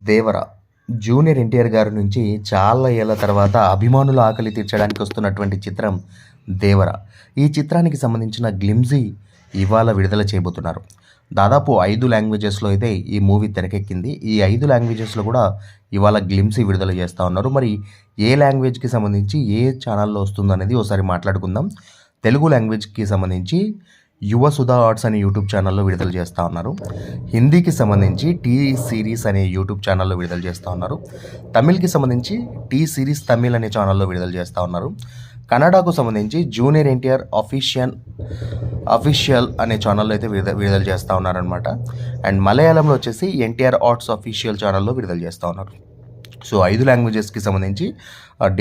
దేవర junior NTR గారి నుంచి చాలా ఏళ్ల తర్వాత అభిమానుల ఆకలి తీర్చడానికి వస్తున్నటువంటి చిత్రం దేవర. ఈ చిత్రానికి సంబంధించిన గ్లిమ్జీ ఇవాళ విడుదల చేయబోతున్నారు. దాదాపు 5 లాంగ్వేజెస్లో అయితే ఈ మూవీ తెరకెక్కింది. ఈ 5 లాంగ్వేజెస్లో కూడా ఇవాళ గ్లిమ్సీ విడుదల చేస్తూ ఉన్నారు. మరి ఏ లాంగ్వేజ్కి సంబంధించి ఏ ఛానల్లో వస్తుందనేది ఒకసారి మాట్లాడుకుందాం. తెలుగు లాంగ్వేజ్కి సంబంధించి యువ సుధా ఆర్ట్స్ అనే యూట్యూబ్ ఛానల్లో విడుదల చేస్తూ ఉన్నారు. హిందీకి సంబంధించి టీ సిరీస్ అనే యూట్యూబ్ ఛానల్లో విడుదల చేస్తూ ఉన్నారు. తమిళ్కి సంబంధించి టీ సిరీస్ తమిళ్ అనే ఛానల్లో విడుదల చేస్తూ ఉన్నారు. కన్నడకు సంబంధించి జూనియర్ ఎన్టీఆర్ అఫీషియల్ అనే ఛానల్లో అయితే విడుదల చేస్తూ ఉన్నారనమాట. అండ్ మలయాళంలో వచ్చేసి ఎన్టీఆర్ ఆర్ట్స్ అఫీషియల్ ఛానల్లో విడుదల చేస్తూ ఉన్నారు. సో 5 లాంగ్వేజెస్కి సంబంధించి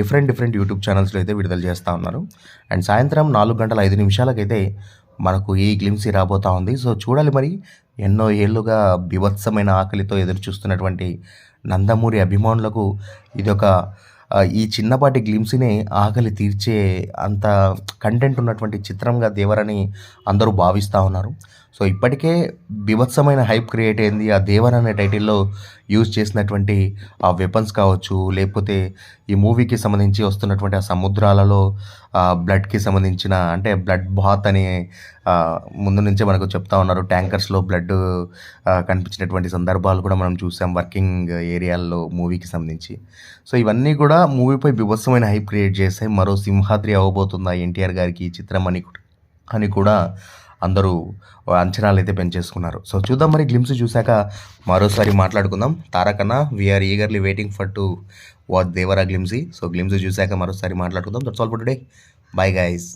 డిఫరెంట్ యూట్యూబ్ ఛానల్స్లో అయితే విడుదల చేస్తూ ఉన్నారు. అండ్ సాయంత్రం 4:05 మనకు ఈ గ్లిమ్సీ రాబోతూ ఉంది. సో చూడాలి మరి. ఎన్నో ఏళ్ళుగా బీభత్సమైన ఆకలితో ఎదురు చూస్తున్నటువంటి నందమూరి అభిమానులకు ఇదొక ఈ చిన్నపాటి గ్లిమ్సీనే ఆకలి తీర్చే అంత కంటెంట్ ఉన్నటువంటి చిత్రంగా దేవరని అందరూ భావిస్తూ ఉన్నారు. సో ఇప్పటికే బీభత్సమైన హైప్ క్రియేట్ అయింది. ఆ దేవర్ అనే టైటిల్లో యూజ్ చేసినటువంటి ఆ వెపన్స్ కావచ్చు, లేకపోతే ఈ మూవీకి సంబంధించి వస్తున్నటువంటి ఆ సముద్రాలలో బ్లడ్కి సంబంధించిన అంటే బ్లడ్ బాత్ అని ముందు నుంచే మనకు చెప్తా ఉన్నారు. ట్యాంకర్స్లో బ్లడ్ కనిపించినటువంటి సందర్భాలు కూడా మనం చూసాం వర్కింగ్ ఏరియాల్లో మూవీకి సంబంధించి. సో ఇవన్నీ కూడా మూవీపై బీభత్సమైన హైప్ క్రియేట్ చేస్తాయి. మరో సింహాద్రి అవ్వబోతుందా ఎన్టీఆర్ గారికి ఈ చిత్రం అని కూడా అందరూ అంచనాలు అయితే పెంచేసుకున్నారు. సో చూద్దాం మరి. గ్లిమ్స్ చూశాక మరోసారి మాట్లాడుకుందాం. తారకన్నా we're eagerly waiting for to watch Devara glimpse. So glimpse చూశాక మరోసారి మాట్లాడుకుందాం. That's all for today. Bye guys.